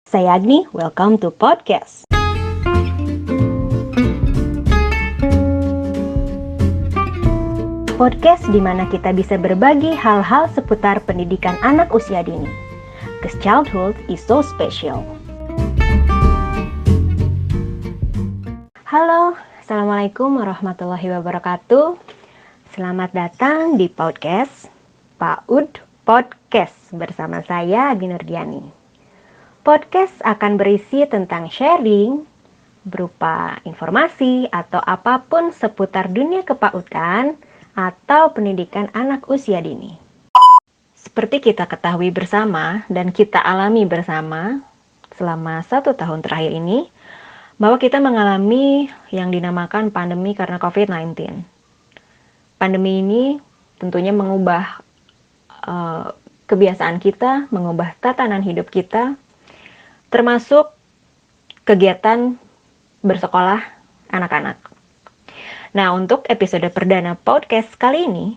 Saya Agni, welcome to podcast. Podcast di mana kita bisa berbagi hal-hal seputar pendidikan anak usia dini. Because childhood is so special. Halo, Assalamualaikum warahmatullahi wabarakatuh. Selamat datang di podcast PAUD Podcast bersama saya Agni Nurdiani. Podcast akan berisi tentang sharing berupa informasi atau apapun seputar dunia kepaudan atau pendidikan anak usia dini. Seperti kita ketahui bersama dan kita alami bersama selama 1 tahun terakhir ini, bahwa kita mengalami yang dinamakan pandemi karena COVID-19. Pandemi ini tentunya mengubah kebiasaan kita, mengubah tatanan hidup kita, termasuk kegiatan bersekolah anak-anak. Nah, untuk episode perdana podcast kali ini,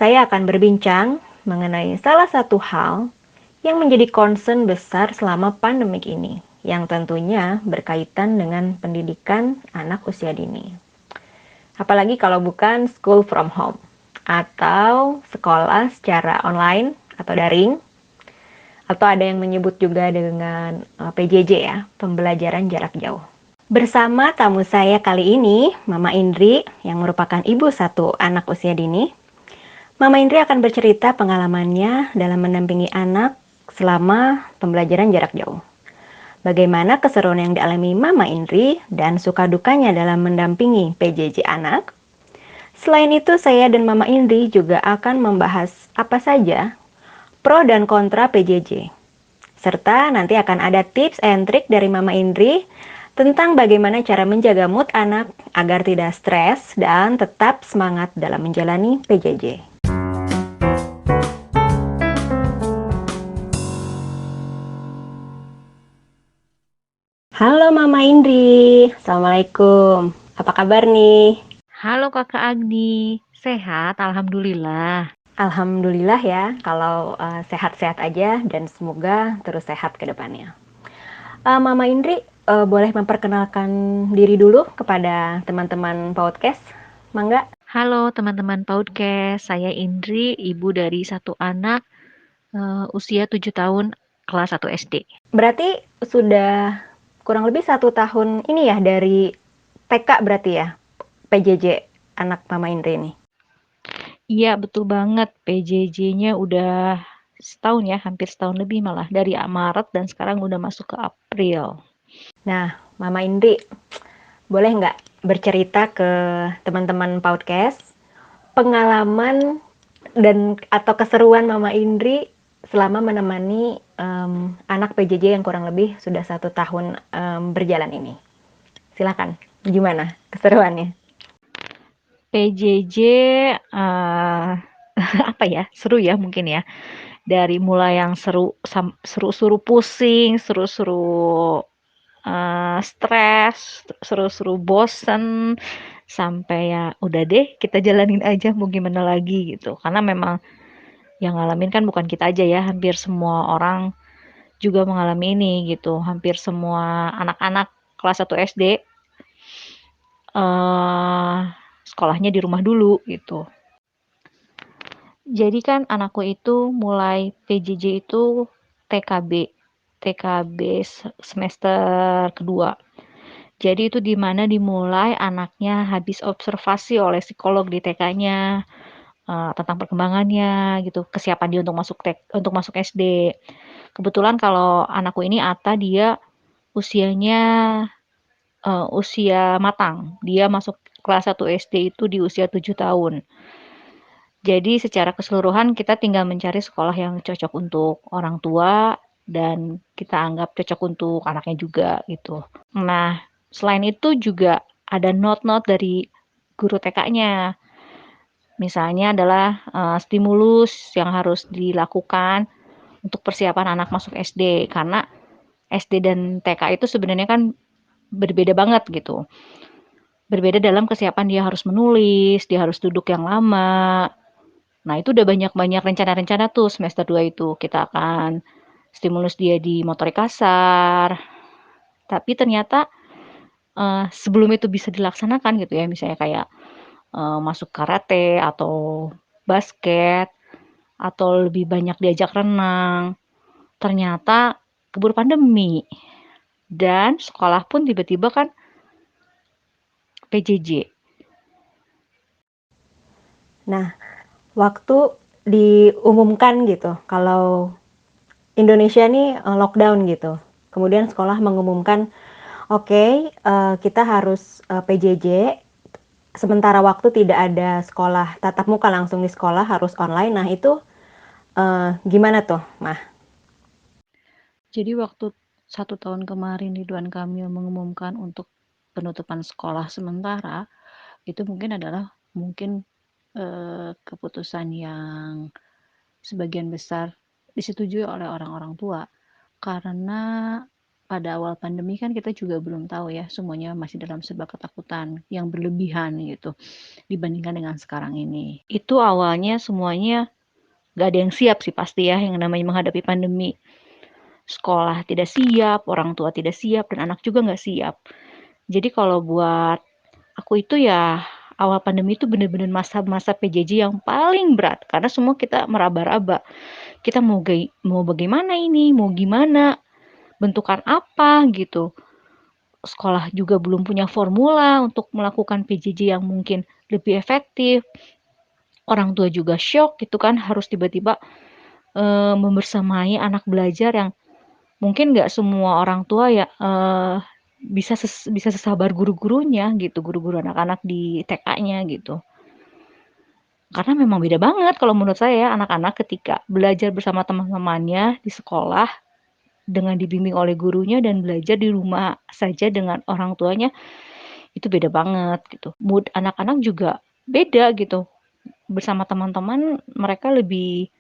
saya akan berbincang mengenai salah satu hal yang menjadi concern besar selama pandemik ini, yang tentunya berkaitan dengan pendidikan anak usia dini. Apalagi kalau bukan school from home, atau sekolah secara online atau daring, atau ada yang menyebut juga dengan PJJ ya, pembelajaran jarak jauh. Bersama tamu saya kali ini, Mama Indri, yang merupakan ibu satu anak usia dini. Mama Indri akan bercerita pengalamannya dalam mendampingi anak selama pembelajaran jarak jauh. Bagaimana keseruan yang dialami Mama Indri dan suka dukanya dalam mendampingi PJJ anak. Selain itu, saya dan Mama Indri juga akan membahas apa saja pro dan kontra PJJ. Serta nanti akan ada tips and trik dari Mama Indri tentang bagaimana cara menjaga mood anak agar tidak stres dan tetap semangat dalam menjalani PJJ. Halo Mama Indri, Assalamualaikum. Apa kabar nih? Halo Kakak Agni, sehat Alhamdulillah. Alhamdulillah ya, kalau sehat-sehat aja dan semoga terus sehat ke depannya. Mama Indri, boleh memperkenalkan diri dulu kepada teman-teman podcast, Mangga? Halo teman-teman podcast, saya Indri, ibu dari satu anak usia 7 tahun, kelas 1 SD. Berarti sudah kurang lebih 1 tahun ini ya dari TK berarti ya, PJJ anak Mama Indri ini? Iya betul banget, PJJ-nya udah setahun ya, hampir setahun lebih malah, dari Maret dan sekarang udah masuk ke April. Nah, Mama Indri, boleh nggak bercerita ke teman-teman podcast pengalaman dan atau keseruan Mama Indri selama menemani anak PJJ yang kurang lebih sudah 1 tahun berjalan ini? Silakan, gimana keseruannya? PJJ apa ya, seru ya mungkin ya. Dari mulai yang seru-seru pusing, seru-seru stres, seru-seru bosen, sampai ya udah deh kita jalanin aja mau gimana lagi gitu. Karena memang yang ngalamin kan bukan kita aja ya, hampir semua orang juga mengalami ini gitu. Hampir semua anak-anak kelas 1 SD sekolahnya di rumah dulu gitu. Jadi kan anakku itu mulai PJJ itu TKB semester kedua. Jadi itu dimana dimulai anaknya habis observasi oleh psikolog di TK-nya tentang perkembangannya gitu, kesiapan dia untuk masuk SD. Kebetulan kalau anakku ini Ata dia usianya usia matang. Dia masuk kelas 1 SD itu di usia 7 tahun. Jadi secara keseluruhan kita tinggal mencari sekolah yang cocok untuk orang tua dan kita anggap cocok untuk anaknya juga gitu. Nah, selain itu juga ada note-note dari guru TK-nya. Misalnya adalah stimulus yang harus dilakukan untuk persiapan anak masuk SD karena SD dan TK itu sebenarnya kan berbeda banget gitu. Berbeda dalam kesiapan dia harus menulis, dia harus duduk yang lama. Nah, itu udah banyak-banyak rencana-rencana tuh semester 2 itu. Kita akan stimulus dia di motorik kasar. Tapi ternyata sebelum itu bisa dilaksanakan gitu ya, misalnya kayak masuk karate atau basket atau lebih banyak diajak renang, ternyata keburu pandemi dan sekolah pun tiba-tiba kan PJJ. Nah, waktu diumumkan gitu kalau Indonesia nih lockdown gitu. Kemudian sekolah mengumumkan, oke, kita harus PJJ. Sementara waktu tidak ada sekolah tatap muka langsung di sekolah, harus online. Nah itu gimana tuh, Mah? Jadi waktu 1 tahun kemarin Ridwan Kamil mengumumkan untuk penutupan sekolah sementara, itu mungkin keputusan yang sebagian besar disetujui oleh orang-orang tua. Karena pada awal pandemi kan kita juga belum tahu ya, semuanya masih dalam serba ketakutan yang berlebihan gitu dibandingkan dengan sekarang ini. Itu awalnya semuanya gak ada yang siap sih pasti ya yang namanya menghadapi pandemi. Sekolah tidak siap, orang tua tidak siap, dan anak juga nggak siap. Jadi kalau buat aku itu ya awal pandemi itu bener-bener masa-masa PJJ yang paling berat karena semua kita meraba-raba. Kita mau bagaimana ini, mau gimana, bentukan apa gitu. Sekolah juga belum punya formula untuk melakukan PJJ yang mungkin lebih efektif. Orang tua juga shock gitu kan harus tiba-tiba membersamai anak belajar yang mungkin nggak semua orang tua ya bisa sesabar guru-gurunya gitu, guru-guru anak-anak di TK-nya gitu. Karena memang beda banget kalau menurut saya ya, anak-anak ketika belajar bersama teman-temannya di sekolah dengan dibimbing oleh gurunya dan belajar di rumah saja dengan orang tuanya itu beda banget gitu. Mood anak-anak juga beda gitu. Bersama teman-teman mereka lebih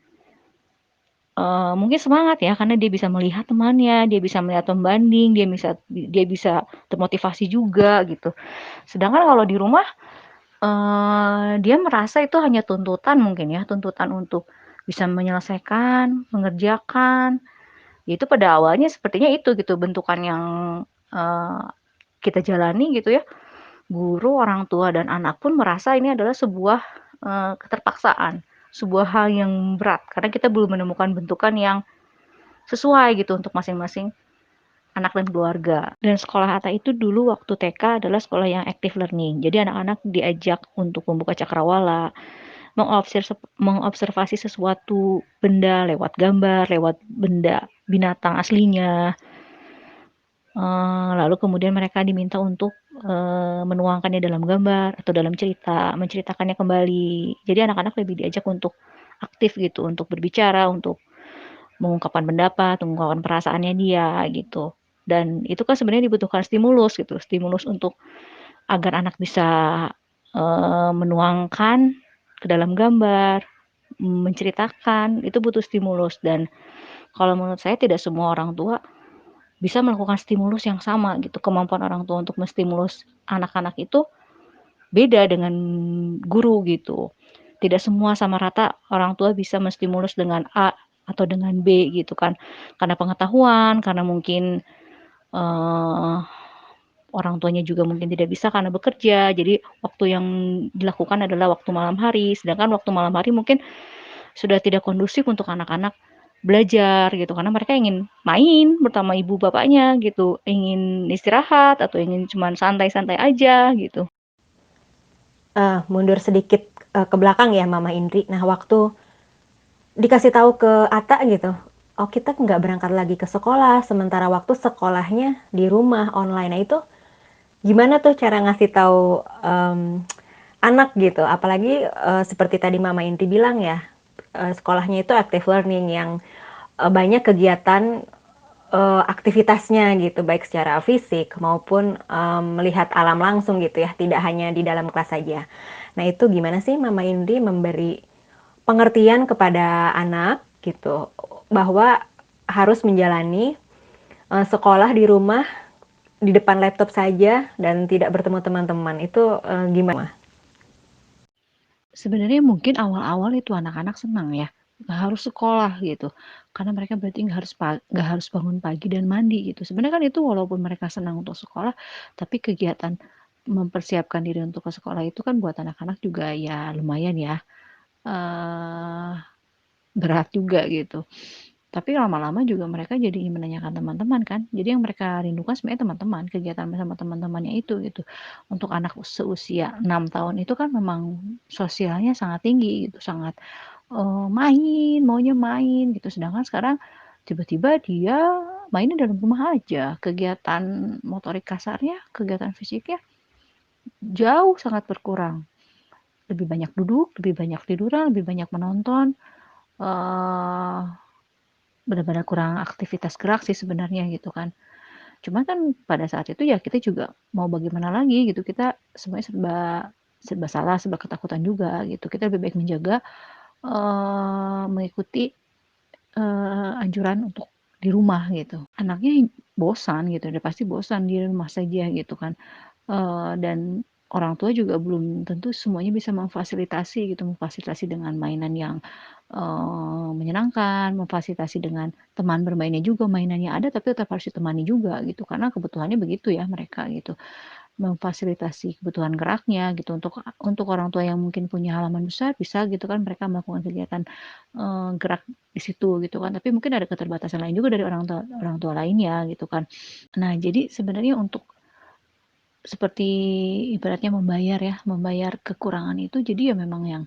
mungkin semangat ya karena dia bisa melihat temannya, dia bisa melihat pembanding, dia bisa termotivasi juga gitu. Sedangkan kalau di rumah dia merasa itu hanya tuntutan mungkin ya, tuntutan untuk bisa menyelesaikan, mengerjakan. Itu pada awalnya sepertinya itu gitu bentukan yang eee, kita jalani gitu ya. Guru, orang tua, dan anak pun merasa ini adalah sebuah keterpaksaan, sebuah hal yang berat karena kita belum menemukan bentukan yang sesuai gitu untuk masing-masing anak dan keluarga. Dan sekolah Hatta itu dulu waktu TK adalah sekolah yang active learning. Jadi anak-anak diajak untuk membuka cakrawala, mengobservasi sesuatu benda lewat gambar, lewat benda binatang aslinya. Lalu kemudian mereka diminta untuk menuangkannya dalam gambar atau dalam cerita, menceritakannya kembali. Jadi anak-anak lebih diajak untuk aktif gitu, untuk berbicara, untuk mengungkapkan pendapat, mengungkapkan perasaannya dia gitu. Dan itu kan sebenarnya dibutuhkan stimulus gitu, stimulus untuk agar anak bisa menuangkan ke dalam gambar, menceritakan, itu butuh stimulus. Dan kalau menurut saya tidak semua orang tua bisa melakukan stimulus yang sama gitu. Kemampuan orang tua untuk menstimulus anak-anak itu beda dengan guru gitu. Tidak semua sama rata orang tua bisa menstimulus dengan A atau dengan B gitu kan. Karena pengetahuan, karena mungkin orang tuanya juga mungkin tidak bisa karena bekerja. Jadi waktu yang dilakukan adalah waktu malam hari. Sedangkan waktu malam hari mungkin sudah tidak kondusif untuk anak-anak belajar gitu karena mereka ingin main bersama ibu bapaknya gitu, ingin istirahat atau ingin cuman santai-santai aja gitu. Mundur sedikit ke belakang ya, Mama Indri. Nah, waktu dikasih tahu ke Ata gitu, oh kita nggak berangkat lagi ke sekolah, sementara waktu sekolahnya di rumah online. Nah itu gimana tuh cara ngasih tahu anak gitu? Apalagi seperti tadi Mama Indri bilang ya, sekolahnya itu active learning yang banyak kegiatan aktivitasnya gitu, baik secara fisik maupun melihat alam langsung gitu ya, tidak hanya di dalam kelas saja. Nah itu gimana sih Mama Indri memberi pengertian kepada anak gitu bahwa harus menjalani sekolah di rumah di depan laptop saja dan tidak bertemu teman-teman itu gimana? Sebenarnya mungkin awal-awal itu anak-anak senang ya, harus sekolah gitu, karena mereka berarti nggak harus bangun pagi dan mandi gitu. Sebenarnya kan itu walaupun mereka senang untuk sekolah, tapi kegiatan mempersiapkan diri untuk ke sekolah itu kan buat anak-anak juga ya lumayan ya, berat juga gitu. Tapi lama-lama juga mereka jadi ingin menanyakan teman-teman kan. Jadi yang mereka rindukan sebenarnya teman-teman, kegiatan bersama teman-temannya itu gitu. Untuk anak seusia 6 tahun itu kan memang sosialnya sangat tinggi gitu, sangat maunya main gitu. Sedangkan sekarang tiba-tiba dia mainnya dalam rumah aja. Kegiatan motorik kasarnya, kegiatan fisiknya jauh sangat berkurang. Lebih banyak duduk, lebih banyak tiduran, lebih banyak menonton. Uh, Benar-benar kurang aktivitas gerak sih sebenarnya gitu kan. Cuman kan pada saat itu ya kita juga mau bagaimana lagi gitu. Kita semuanya serba salah, serba ketakutan juga gitu. Kita lebih baik menjaga mengikuti anjuran untuk di rumah gitu. Anaknya bosan gitu, udah pasti bosan di rumah saja gitu kan. Dan orang tua juga belum tentu semuanya bisa memfasilitasi dengan mainan yang menyenangkan, memfasilitasi dengan teman bermainnya juga, mainannya ada tapi tetap harus ditemani juga gitu, karena kebutuhannya begitu ya mereka gitu. Memfasilitasi kebutuhan geraknya gitu, untuk orang tua yang mungkin punya halaman besar bisa gitu kan mereka melakukan kegiatan gerak di situ gitu kan, tapi mungkin ada keterbatasan lain juga dari orang tua lainnya gitu kan. Nah, jadi sebenarnya untuk seperti ibaratnya membayar kekurangan itu, jadi ya memang yang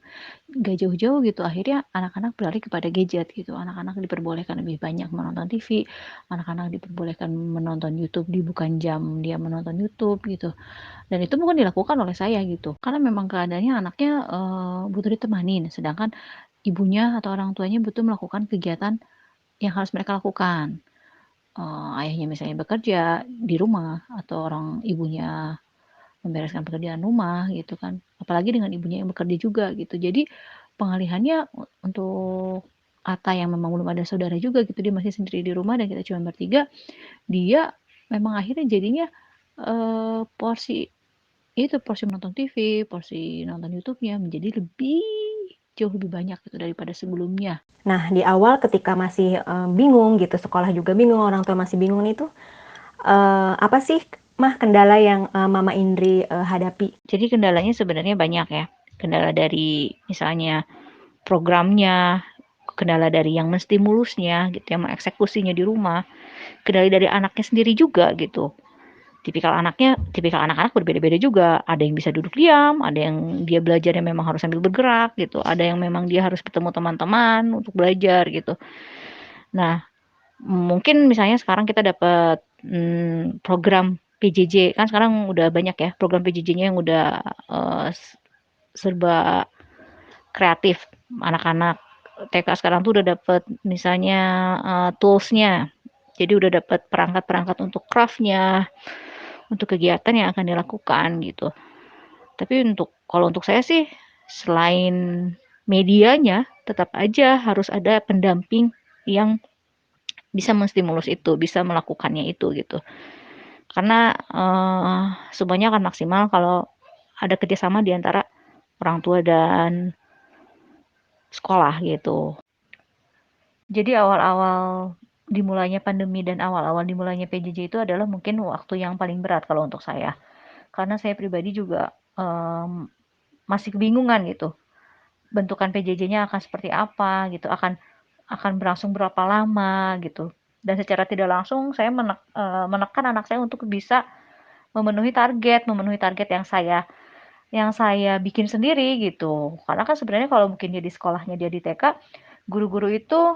gak jauh-jauh gitu, akhirnya anak-anak beralih kepada gadget gitu. Anak-anak diperbolehkan lebih banyak menonton TV, anak-anak diperbolehkan menonton YouTube di bukan jam dia menonton YouTube gitu. Dan itu bukan dilakukan oleh saya gitu, karena memang keadaannya anaknya butuh ditemanin, sedangkan ibunya atau orang tuanya butuh melakukan kegiatan yang harus mereka lakukan. Ayahnya misalnya bekerja di rumah atau orang ibunya membereskan pekerjaan rumah gitu kan, apalagi dengan ibunya yang bekerja juga gitu. Jadi pengalihannya untuk Ata yang memang belum ada saudara juga gitu, dia masih sendiri di rumah dan kita cuma bertiga, dia memang akhirnya jadinya porsi menonton TV, porsi nonton YouTube-nya menjadi jauh lebih banyak gitu daripada sebelumnya. Nah, di awal ketika masih bingung gitu, sekolah juga bingung, orang tua masih bingung itu, apa sih Mah kendala yang Mama Indri hadapi? Jadi kendalanya sebenarnya banyak ya. Kendala dari misalnya programnya, kendala dari yang menstimulusnya gitu, yang mengeksekusinya di rumah, kendala dari anaknya sendiri juga gitu. Tipikal anak-anak berbeda-beda juga. Ada yang bisa duduk diam, ada yang dia belajarnya memang harus sambil bergerak gitu, ada yang memang dia harus bertemu teman-teman untuk belajar gitu. Nah, mungkin misalnya sekarang kita dapat program PJJ, kan sekarang udah banyak ya program PJJ-nya yang udah serba kreatif. Anak-anak TK sekarang tuh udah dapat misalnya tools-nya. Jadi udah dapat perangkat-perangkat untuk craft-nya, untuk kegiatan yang akan dilakukan gitu. Tapi kalau untuk saya sih selain medianya tetap aja harus ada pendamping yang bisa menstimulus itu, bisa melakukannya itu gitu. Karena semuanya akan maksimal kalau ada kerjasama di antara orang tua dan sekolah gitu. Jadi awal-awal dimulainya pandemi dan awal-awal dimulainya PJJ itu adalah mungkin waktu yang paling berat kalau untuk saya. Karena saya pribadi juga masih kebingungan gitu. Bentukan PJJ-nya akan seperti apa gitu, akan berlangsung berapa lama gitu. Dan secara tidak langsung saya menekan anak saya untuk bisa memenuhi target yang saya bikin sendiri gitu. Karena kan sebenarnya kalau mungkin dia di sekolahnya dia di TK, guru-guru itu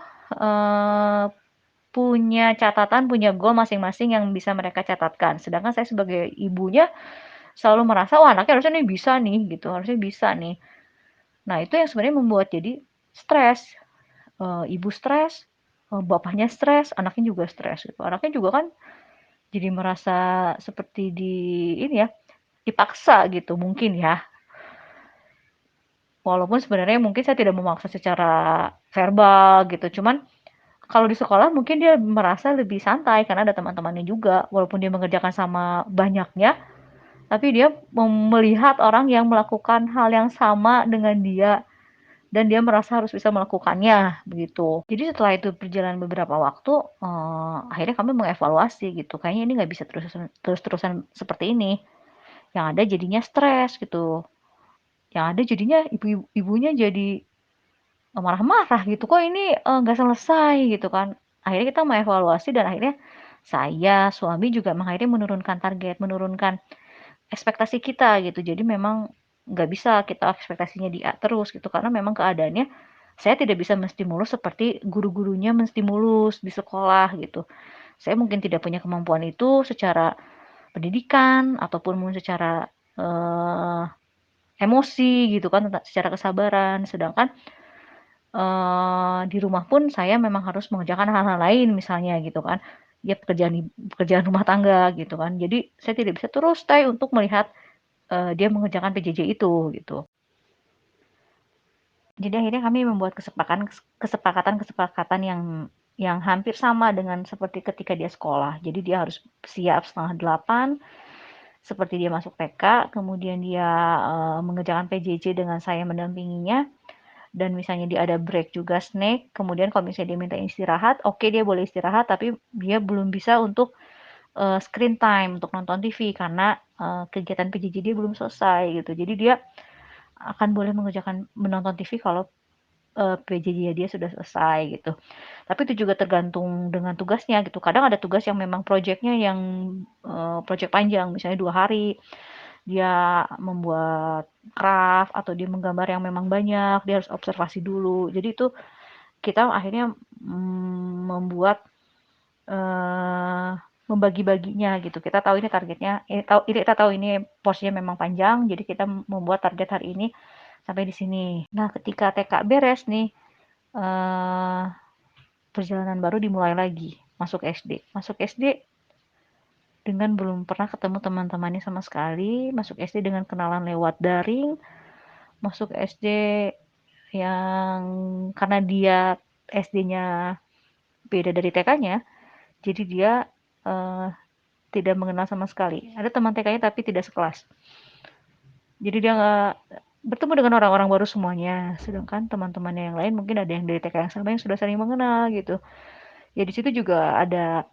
punya catatan, punya goal masing-masing yang bisa mereka catatkan. Sedangkan saya sebagai ibunya selalu merasa, wah anaknya harusnya nih bisa nih gitu, harusnya bisa nih. Nah itu yang sebenarnya membuat jadi stres. Ibu stres, bapaknya stres, anaknya juga stres gitu. Anaknya juga kan jadi merasa seperti ini ya, dipaksa gitu mungkin ya. Walaupun sebenarnya mungkin saya tidak memaksa secara verbal gitu, cuman kalau di sekolah mungkin dia merasa lebih santai karena ada teman-temannya juga, walaupun dia mengerjakan sama banyaknya, tapi dia melihat orang yang melakukan hal yang sama dengan dia dan dia merasa harus bisa melakukannya, begitu. Jadi setelah itu berjalan beberapa waktu, akhirnya kami mengevaluasi gitu, kayaknya ini nggak bisa terus-terusan seperti ini, yang ada jadinya stres gitu, yang ada jadinya ibunya jadi marah-marah gitu, kok ini nggak selesai gitu kan. Akhirnya kita mengevaluasi dan akhirnya saya, suami juga akhirnya menurunkan target, menurunkan ekspektasi kita gitu. Jadi memang nggak bisa kita ekspektasinya di A terus gitu, karena memang keadaannya saya tidak bisa menstimulus seperti guru-gurunya menstimulus di sekolah gitu. Saya mungkin tidak punya kemampuan itu secara pendidikan ataupun mungkin secara emosi gitu kan, secara kesabaran. Sedangkan di rumah pun saya memang harus mengerjakan hal-hal lain misalnya gitu kan, ya pekerjaan rumah tangga gitu kan. Jadi saya tidak bisa terus stay untuk melihat dia mengerjakan PJJ itu gitu. Jadi akhirnya kami membuat kesepakatan yang hampir sama dengan seperti ketika dia sekolah. Jadi dia harus siap 7:30 seperti dia masuk TK, kemudian dia mengerjakan PJJ dengan saya mendampinginya. Dan misalnya dia ada break juga snack, kemudian kalau misalnya dia minta istirahat, oke dia boleh istirahat, tapi dia belum bisa untuk screen time, untuk nonton TV, karena kegiatan PJJ dia belum selesai gitu. Jadi dia akan boleh menonton TV kalau PJJ dia sudah selesai gitu. Tapi itu juga tergantung dengan tugasnya gitu. Kadang ada tugas yang memang proyeknya yang proyek panjang, misalnya 2 hari, dia membuat craft atau dia menggambar yang memang banyak, dia harus observasi dulu. Jadi itu kita akhirnya membuat membagi-baginya gitu. Kita tahu ini targetnya, kita tahu ini porsinya memang panjang, jadi kita membuat target hari ini sampai di sini. Nah, ketika TK beres nih, perjalanan baru dimulai lagi, masuk SD. Masuk SD dengan belum pernah ketemu teman-temannya sama sekali, masuk SD dengan kenalan lewat daring, masuk SD yang karena dia SD-nya beda dari TK-nya, jadi dia tidak mengenal sama sekali. Ada teman TK-nya tapi tidak sekelas. Jadi dia nggak bertemu dengan orang-orang baru semuanya. Sedangkan teman-temannya yang lain mungkin ada yang dari TK yang sama yang sudah saling mengenal gitu. Ya di situ juga ada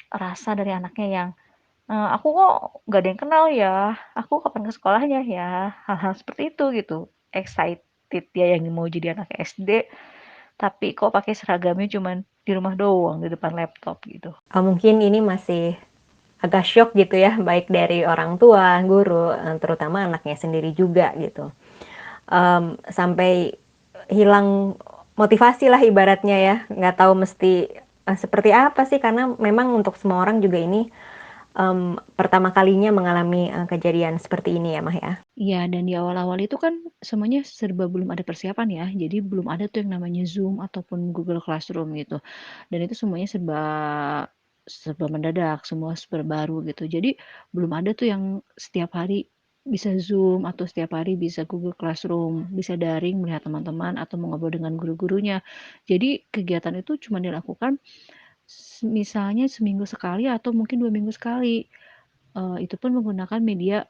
rasa dari anaknya yang aku kok nggak ada yang kenal ya, aku kapan ke sekolahnya ya, hal-hal seperti itu gitu. Excited dia yang mau jadi anak SD, tapi kok pakai seragamnya cuman di rumah doang, di depan laptop gitu. Mungkin ini masih agak shock gitu ya, baik dari orang tua, guru, terutama anaknya sendiri juga gitu. Sampai hilang motivasi lah ibaratnya ya, nggak tahu mesti seperti apa sih, karena memang untuk semua orang juga ini pertama kalinya mengalami kejadian seperti ini ya Mah ya. Iya, dan di awal-awal itu kan semuanya serba belum ada persiapan ya, jadi belum ada tuh yang namanya Zoom ataupun Google Classroom gitu. Dan itu semuanya serba serba mendadak, semua serba baru gitu. Jadi belum ada tuh yang setiap hari bisa Zoom atau setiap hari bisa Google Classroom, bisa daring melihat teman-teman atau mengobrol dengan guru-gurunya. Jadi kegiatan itu cuma dilakukan misalnya seminggu sekali atau mungkin 2 minggu sekali. Itu pun menggunakan media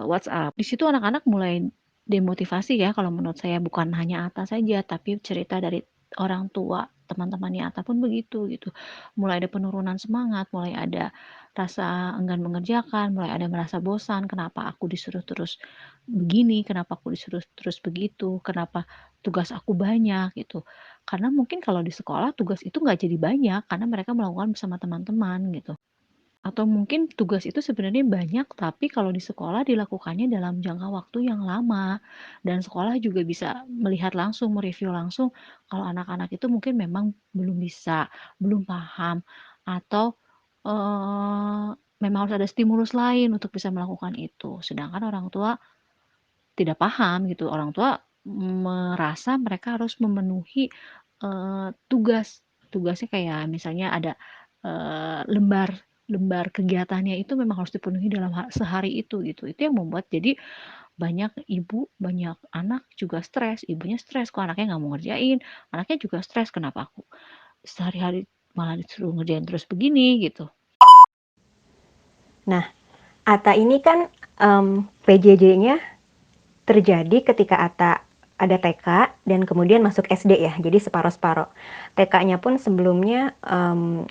WhatsApp. Di situ anak-anak mulai demotivasi ya kalau menurut saya, bukan hanya Atta saja, tapi cerita dari orang tua, teman-temannya Atta pun begitu gitu. Mulai ada penurunan semangat, mulai ada rasa enggan mengerjakan, mulai ada merasa bosan, kenapa aku disuruh terus begini, kenapa aku disuruh terus begitu, kenapa tugas aku banyak gitu. Karena mungkin kalau di sekolah tugas itu nggak jadi banyak karena mereka melakukan bersama teman-teman gitu. Atau mungkin tugas itu sebenarnya banyak, tapi kalau di sekolah dilakukannya dalam jangka waktu yang lama. Dan sekolah juga bisa melihat langsung, mereview langsung kalau anak-anak itu mungkin memang belum bisa, belum paham, atau memang harus ada stimulus lain untuk bisa melakukan itu. Sedangkan orang tua tidak paham gitu. Orang tua merasa mereka harus memenuhi tugas. Tugasnya kayak misalnya ada lembar kegiatannya itu memang harus dipenuhi dalam sehari itu gitu. Itu yang membuat jadi banyak ibu, banyak anak juga stres. Ibunya stres kok anaknya nggak mau ngerjain, anaknya juga stres kenapa aku sehari-hari malah disuruh ngerjain terus begini gitu. Nah, Ata ini kan PJJ-nya terjadi ketika Ata ada TK dan kemudian masuk SD ya, jadi separuh-separuh. TK-nya pun sebelumnya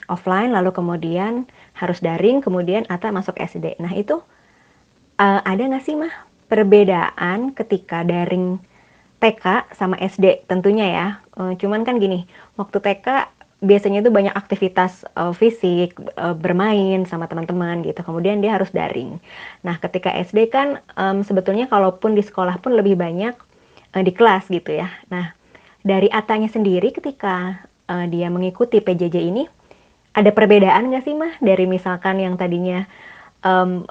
offline, lalu kemudian harus daring, kemudian Ata masuk SD. Nah itu ada nggak sih Mah perbedaan ketika daring TK sama SD tentunya ya. Cuman kan gini, waktu TK biasanya itu banyak aktivitas fisik, bermain sama teman-teman gitu. Kemudian dia harus daring. Nah, ketika SD kan sebetulnya kalaupun di sekolah pun lebih banyak di kelas gitu ya. Nah, dari Atanya sendiri ketika dia mengikuti PJJ ini, ada perbedaan nggak sih Mah dari misalkan yang tadinya em,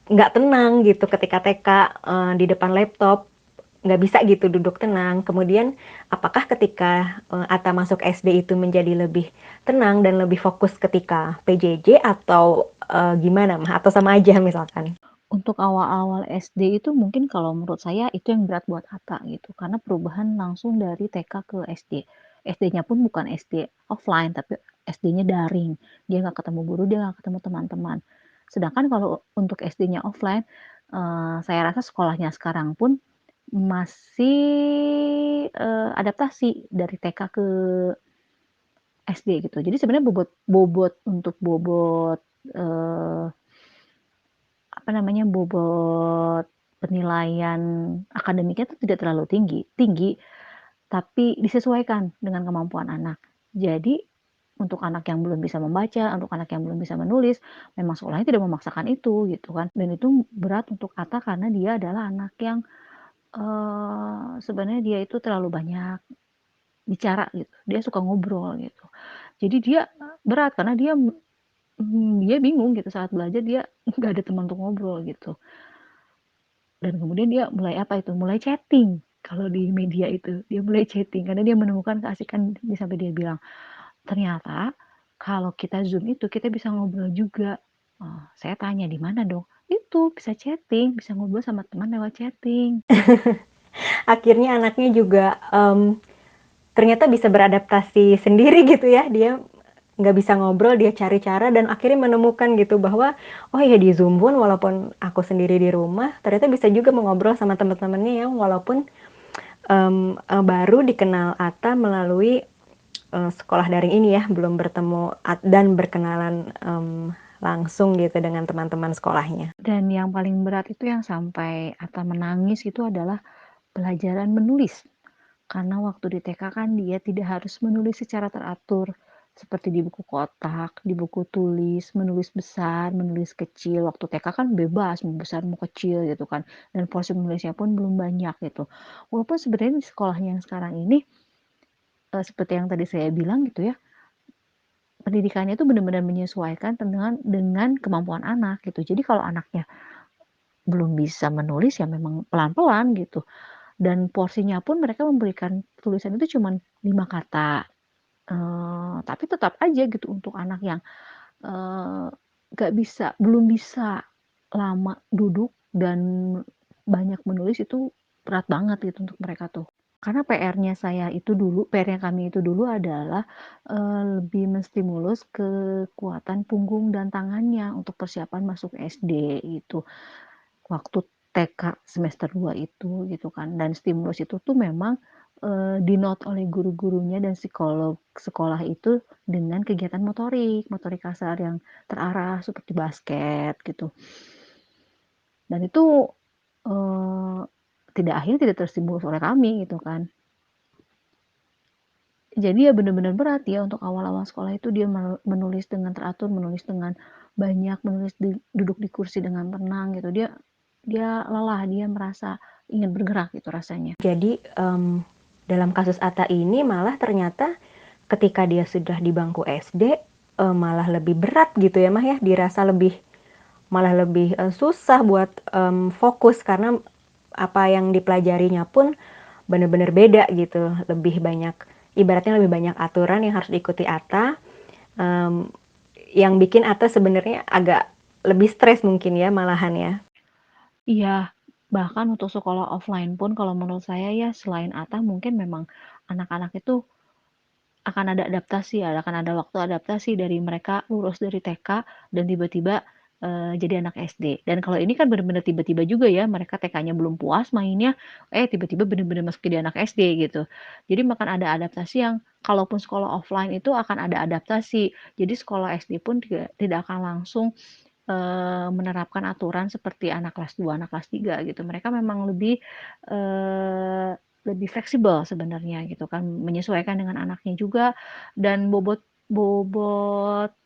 nggak tenang gitu ketika TK di depan laptop, nggak bisa gitu duduk tenang. Kemudian apakah ketika Ata masuk SD itu menjadi lebih tenang dan lebih fokus ketika PJJ atau gimana Mah? Atau sama aja misalkan? Untuk awal-awal SD itu mungkin kalau menurut saya itu yang berat buat Ata gitu, karena perubahan langsung dari TK ke SD. SD-nya pun bukan SD offline, tapi SD-nya daring. Dia nggak ketemu guru, dia nggak ketemu teman-teman. Sedangkan kalau untuk SD-nya offline, saya rasa sekolahnya sekarang pun masih, adaptasi dari TK ke SD gitu. Jadi sebenarnya bobot, eee apa namanya, bobot penilaian akademiknya itu tidak terlalu tinggi tinggi, tapi disesuaikan dengan kemampuan anak. Jadi, untuk anak yang belum bisa membaca, untuk anak yang belum bisa menulis, memang sekolahnya tidak memaksakan itu, gitu kan. Dan itu berat untuk Atta karena dia adalah anak yang, sebenarnya dia itu terlalu banyak bicara gitu, dia suka ngobrol gitu. Jadi dia berat karena dia bingung gitu saat belajar, dia nggak ada teman untuk ngobrol gitu. Dan kemudian dia mulai apa itu, mulai chatting. Kalau di media itu, dia mulai chatting karena dia menemukan keasikan sampai dia bilang, "Ternyata kalau kita Zoom itu kita bisa ngobrol juga." Oh, saya tanya, "Di mana dong?" Itu, bisa chatting, bisa ngobrol sama teman lewat chatting. Akhirnya anaknya juga ternyata bisa beradaptasi sendiri gitu ya. Dia nggak bisa ngobrol, dia cari cara dan akhirnya menemukan gitu bahwa oh ya di Zoom pun walaupun aku sendiri di rumah ternyata bisa juga mengobrol sama teman-temannya yang walaupun baru dikenal Ata melalui sekolah daring ini ya, belum bertemu dan berkenalan langsung gitu dengan teman-teman sekolahnya. Dan yang paling berat itu yang sampai Atta menangis itu adalah pelajaran menulis. Karena waktu di TK kan dia tidak harus menulis secara teratur, seperti di buku kotak, di buku tulis, menulis besar, menulis kecil. Waktu TK kan bebas, mau besar mau kecil gitu kan. Dan porsi menulisnya pun belum banyak gitu. Walaupun sebenarnya di sekolahnya yang sekarang ini, seperti yang tadi saya bilang gitu ya, pendidikannya itu benar-benar menyesuaikan dengan kemampuan anak gitu. Jadi kalau anaknya belum bisa menulis ya memang pelan-pelan gitu. Dan porsinya pun mereka memberikan tulisan itu cuman 5 kata, tapi tetap aja gitu untuk anak yang, eee, belum bisa lama duduk dan banyak menulis itu berat banget gitu untuk mereka tuh. Karena PR-nya kami itu dulu adalah, lebih menstimulus kekuatan punggung dan tangannya untuk persiapan masuk SD gitu. Waktu TK semester 2 itu gitu kan, dan stimulus itu tuh memang, di-note oleh guru-gurunya dan psikolog sekolah itu dengan kegiatan motorik, motorik kasar yang terarah seperti basket gitu. Dan itu, eee, akhirnya tidak terstimulus oleh kami gitu kan. Jadi ya bener-bener berat ya untuk awal-awal sekolah itu dia menulis dengan teratur, menulis dengan banyak, duduk di kursi dengan tenang gitu. Dia dia lelah, dia merasa ingin bergerak gitu rasanya. Jadi dalam kasus Ata ini malah ternyata ketika dia sudah di bangku SD malah lebih berat gitu ya Mah ya, dirasa malah lebih susah buat fokus karena apa yang dipelajarinya pun benar-benar beda gitu, lebih banyak ibaratnya lebih banyak aturan yang harus diikuti Ata, um, yang bikin Ata sebenarnya agak lebih stres mungkin ya malahan ya. Iya, bahkan untuk sekolah offline pun kalau menurut saya ya selain Atta mungkin memang anak-anak itu akan ada waktu adaptasi dari mereka lulus dari TK dan tiba-tiba jadi anak SD. Dan kalau ini kan bener-bener tiba-tiba juga ya, mereka TK-nya belum puas mainnya, tiba-tiba bener-bener masuk jadi anak SD gitu. Jadi akan ada adaptasi yang kalaupun sekolah offline itu akan ada adaptasi. Jadi sekolah SD pun tidak akan langsung menerapkan aturan seperti anak kelas 2, anak kelas 3 gitu. Mereka memang lebih fleksibel sebenarnya gitu kan, menyesuaikan dengan anaknya juga, dan bobot bobot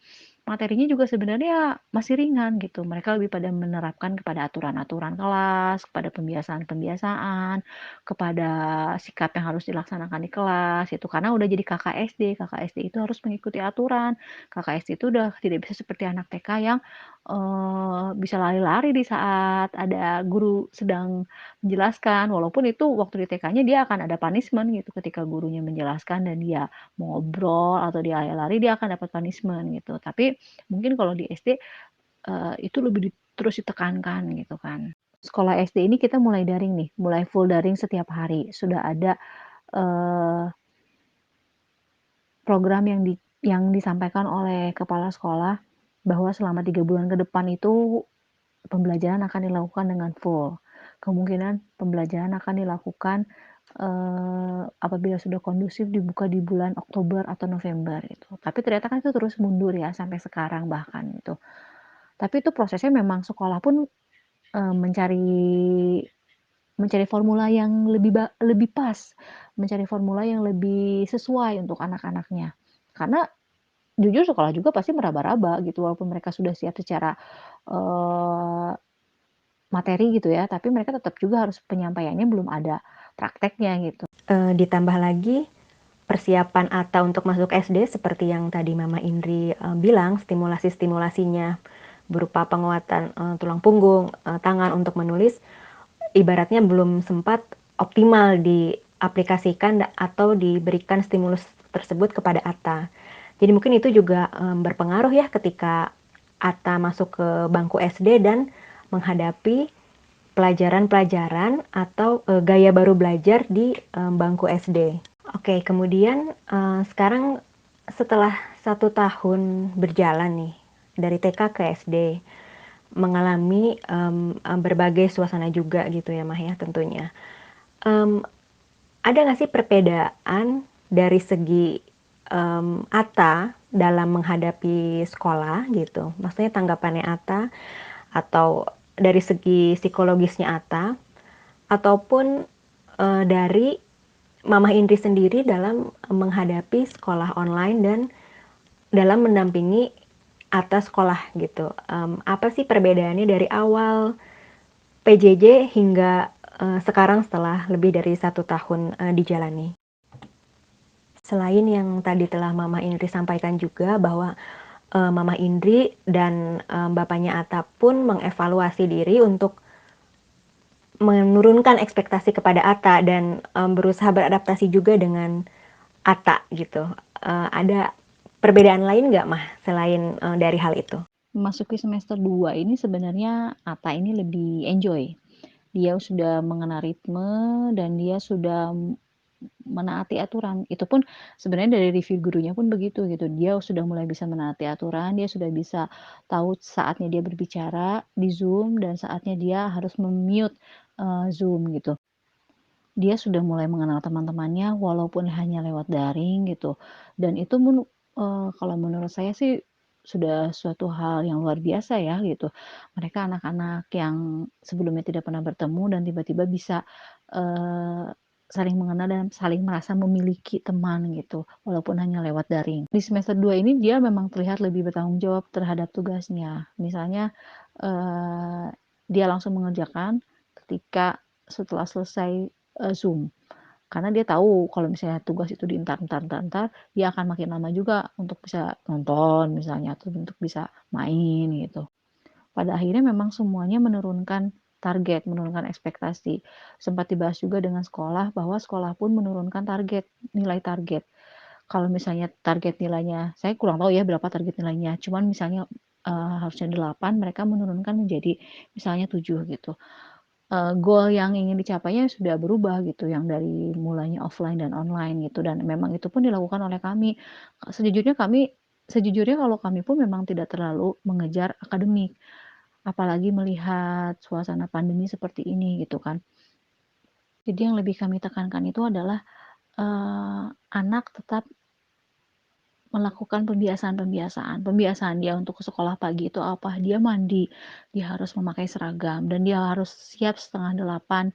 materinya juga sebenarnya masih ringan gitu. Mereka lebih pada menerapkan kepada aturan-aturan kelas, kepada pembiasaan-pembiasaan, kepada sikap yang harus dilaksanakan di kelas itu. Karena udah jadi kakak SD, kakak SD itu harus mengikuti aturan. Kakak SD itu udah tidak bisa seperti anak TK yang bisa lari-lari di saat ada guru sedang menjelaskan. Walaupun itu waktu di TK-nya dia akan ada punishment gitu ketika gurunya menjelaskan dan dia mau ngobrol atau dia lari-lari, dia akan dapat punishment gitu. Tapi mungkin kalau di SD itu lebih terus ditekankan gitu kan. Sekolah SD ini kita mulai daring nih, mulai full daring setiap hari. Sudah ada program yang disampaikan oleh kepala sekolah bahwa selama 3 bulan ke depan itu pembelajaran akan dilakukan dengan full. Kemungkinan pembelajaran akan dilakukan apabila sudah kondusif dibuka di bulan Oktober atau November gitu. Tapi ternyata kan itu terus mundur ya sampai sekarang bahkan gitu. Tapi itu prosesnya memang sekolah pun mencari formula yang lebih pas, mencari formula yang lebih sesuai untuk anak-anaknya. Karena jujur sekolah juga pasti meraba-raba gitu, walaupun mereka sudah siap secara materi gitu ya, tapi mereka tetap juga harus penyampaiannya belum ada prakteknya gitu. Ditambah lagi persiapan Atta untuk masuk SD seperti yang tadi Mama Indri bilang, stimulasi-stimulasinya berupa penguatan tulang punggung, tangan untuk menulis, ibaratnya belum sempat optimal diaplikasikan atau diberikan stimulus tersebut kepada Atta. Jadi mungkin itu juga berpengaruh ya ketika Atta masuk ke bangku SD dan menghadapi pelajaran-pelajaran atau gaya baru belajar di bangku SD. Oke, kemudian sekarang setelah 1 tahun berjalan nih dari TK ke SD, mengalami berbagai suasana juga gitu ya Mah ya tentunya. Ada nggak sih perbedaan dari segi Atta dalam menghadapi sekolah gitu? Maksudnya tanggapannya Atta atau dari segi psikologisnya Atta ataupun dari Mama Indri sendiri dalam menghadapi sekolah online dan dalam mendampingi Atta sekolah gitu. Apa sih perbedaannya dari awal PJJ hingga sekarang setelah lebih dari 1 tahun dijalani? Selain yang tadi telah Mama Indri sampaikan juga bahwa Mama Indri dan bapaknya Atta pun mengevaluasi diri untuk menurunkan ekspektasi kepada Atta dan berusaha beradaptasi juga dengan Atta gitu. Ada perbedaan lain nggak Mah selain dari hal itu? Memasuki semester 2 ini sebenarnya Atta ini lebih enjoy. Dia sudah mengenal ritme dan dia sudah menaati aturan. Itu pun sebenarnya dari review gurunya pun begitu gitu. Dia sudah mulai bisa menaati aturan, dia sudah bisa tahu saatnya dia berbicara di Zoom dan saatnya dia harus mute Zoom gitu. Dia sudah mulai mengenal teman-temannya walaupun hanya lewat daring gitu. Dan itu kalau menurut saya sih sudah suatu hal yang luar biasa ya gitu. Mereka anak-anak yang sebelumnya tidak pernah bertemu dan tiba-tiba bisa saling mengenal dan saling merasa memiliki teman gitu, walaupun hanya lewat daring. Di semester 2 ini dia memang terlihat lebih bertanggung jawab terhadap tugasnya. Misalnya dia langsung mengerjakan ketika setelah selesai Zoom. Karena dia tahu kalau misalnya tugas itu dientar, dia akan makin lama juga untuk bisa nonton misalnya atau untuk bisa main gitu. Pada akhirnya memang semuanya menurunkan target, menurunkan ekspektasi. Sempat dibahas juga dengan sekolah bahwa sekolah pun menurunkan target, nilai target. Kalau misalnya target nilainya, saya kurang tahu ya berapa target nilainya, cuman misalnya harusnya 8, mereka menurunkan menjadi misalnya 7 gitu. Goal yang ingin dicapainya sudah berubah gitu, yang dari mulanya offline dan online gitu, dan memang itu pun dilakukan oleh kami. Sejujurnya kalau kami pun memang tidak terlalu mengejar akademik. apalagi melihat suasana pandemi seperti ini gitu kan. Jadi yang lebih kami tekankan itu adalah anak tetap melakukan pembiasaan dia untuk ke sekolah pagi itu apa, dia mandi, dia harus memakai seragam, dan dia harus siap 7:30,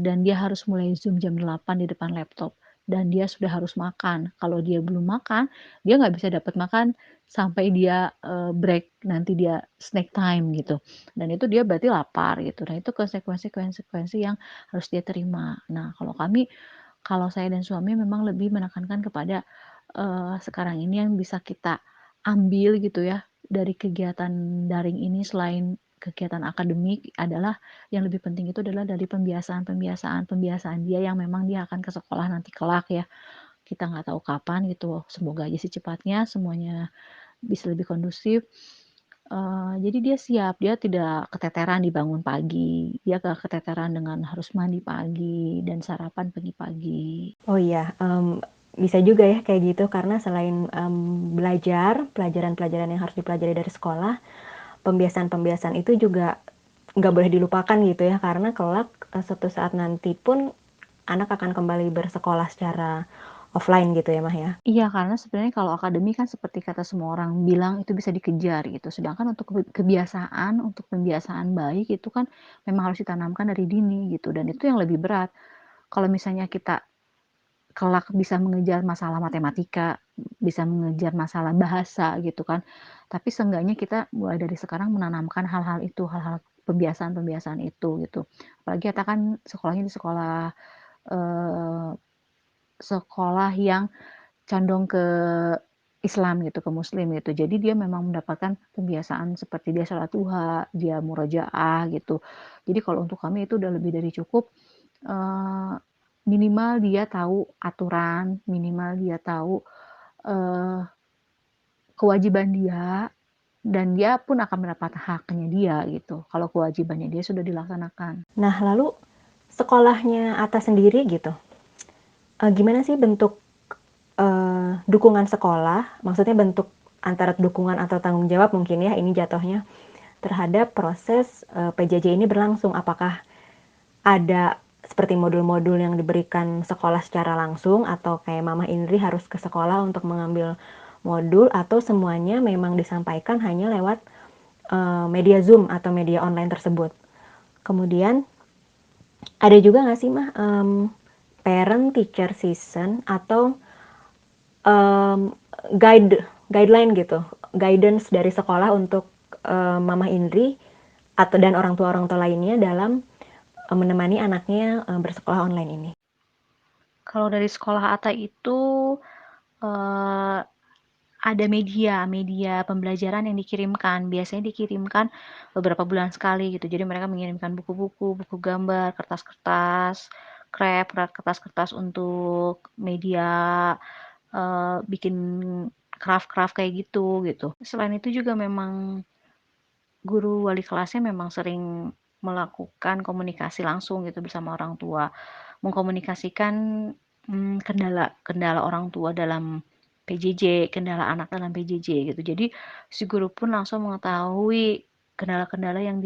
dan dia harus mulai Zoom jam 8 di depan laptop, dan dia sudah harus makan. Kalau dia belum makan, dia nggak bisa dapat makan sampai dia, break, nanti dia snack time gitu, dan itu dia berarti lapar gitu. Nah, itu konsekuensi yang harus dia terima. Nah, kalau saya dan suami memang lebih menekankan kepada, sekarang ini yang bisa kita ambil gitu ya, dari kegiatan daring ini selain kegiatan akademik adalah yang lebih penting itu adalah dari pembiasaan dia yang memang dia akan ke sekolah nanti kelak ya. Kita nggak tahu kapan gitu, semoga aja secepatnya semuanya bisa lebih kondusif. Jadi dia siap, dia tidak keteteran dibangun pagi, dia gak keteteran dengan harus mandi pagi dan sarapan pagi-pagi. Oh iya, bisa juga ya kayak gitu karena selain, belajar, pelajaran-pelajaran yang harus dipelajari dari sekolah, pembiasaan-pembiasaan itu juga nggak boleh dilupakan gitu ya, karena kelak, suatu saat nanti pun anak akan kembali bersekolah secara offline gitu ya, Mah, ya? Iya, karena sebenarnya kalau akademi kan seperti kata semua orang bilang itu bisa dikejar gitu, sedangkan untuk kebiasaan, untuk pembiasaan baik itu kan memang harus ditanamkan dari dini gitu, dan itu yang lebih berat. Kalau misalnya kita kelak bisa mengejar masalah matematika, bisa mengejar masalah bahasa gitu kan, tapi seenggaknya kita mulai dari sekarang menanamkan hal-hal itu, hal-hal pembiasaan-pembiasaan itu gitu. Apalagi kita kan sekolahnya di eee, sekolah yang condong ke Islam gitu, ke Muslim gitu. Jadi dia memang mendapatkan pembiasaan seperti dia sholat duha, dia murojaah gitu. Jadi kalau untuk kami itu udah lebih dari cukup, eee, minimal dia tahu aturan, minimal dia tahu, eee, kewajiban dia, dan dia pun akan mendapat haknya dia gitu, kalau kewajibannya dia sudah dilaksanakan. Nah, lalu sekolahnya Atta sendiri gitu, gimana sih bentuk, dukungan sekolah, maksudnya bentuk antara dukungan atau tanggung jawab mungkin ya ini jatuhnya, terhadap proses, PJJ ini berlangsung? Apakah ada seperti modul-modul yang diberikan sekolah secara langsung atau kayak Mama Indri harus ke sekolah untuk mengambil modul atau semuanya memang disampaikan hanya lewat, media Zoom atau media online tersebut? Kemudian ada juga nggak sih, Mah, parent teacher season atau, mmm, guideline gitu, guidance dari sekolah untuk, Mama Indri atau dan orang tua lainnya dalam, menemani anaknya, bersekolah online ini? Kalau dari sekolah Atta itu, eee, ada media pembelajaran yang dikirimkan, biasanya dikirimkan beberapa bulan sekali gitu. Jadi mereka mengirimkan buku-buku, buku gambar, kertas-kertas, kertas-kertas untuk media, bikin craft-craft kayak gitu. Selain itu juga memang guru wali kelasnya memang sering melakukan komunikasi langsung gitu bersama orang tua, mengkomunikasikan, kendala orang tua dalam PJJ, kendala anak dalam PJJ gitu. Jadi si guru pun langsung mengetahui kendala-kendala yang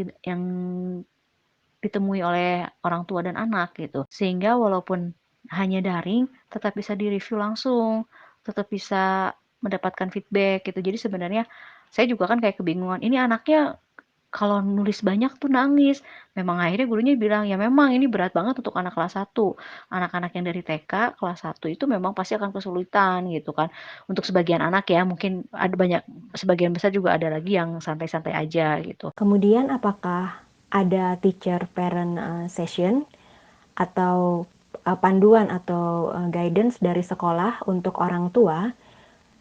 ditemui oleh orang tua dan anak gitu. Sehingga walaupun hanya daring, tetap bisa direview langsung, tetap bisa mendapatkan feedback gitu. Jadi sebenarnya saya juga kan kayak kebingungan, ini anaknya kalau nulis banyak tuh nangis. Memang akhirnya gurunya bilang, "Ya memang ini berat banget untuk anak kelas 1. Anak-anak yang dari TK kelas 1 itu memang pasti akan kesulitan," gitu kan. Untuk sebagian anak ya, mungkin ada banyak sebagian besar juga ada lagi yang santai-santai aja gitu. Kemudian apakah ada teacher parent, session atau, panduan atau, guidance dari sekolah untuk orang tua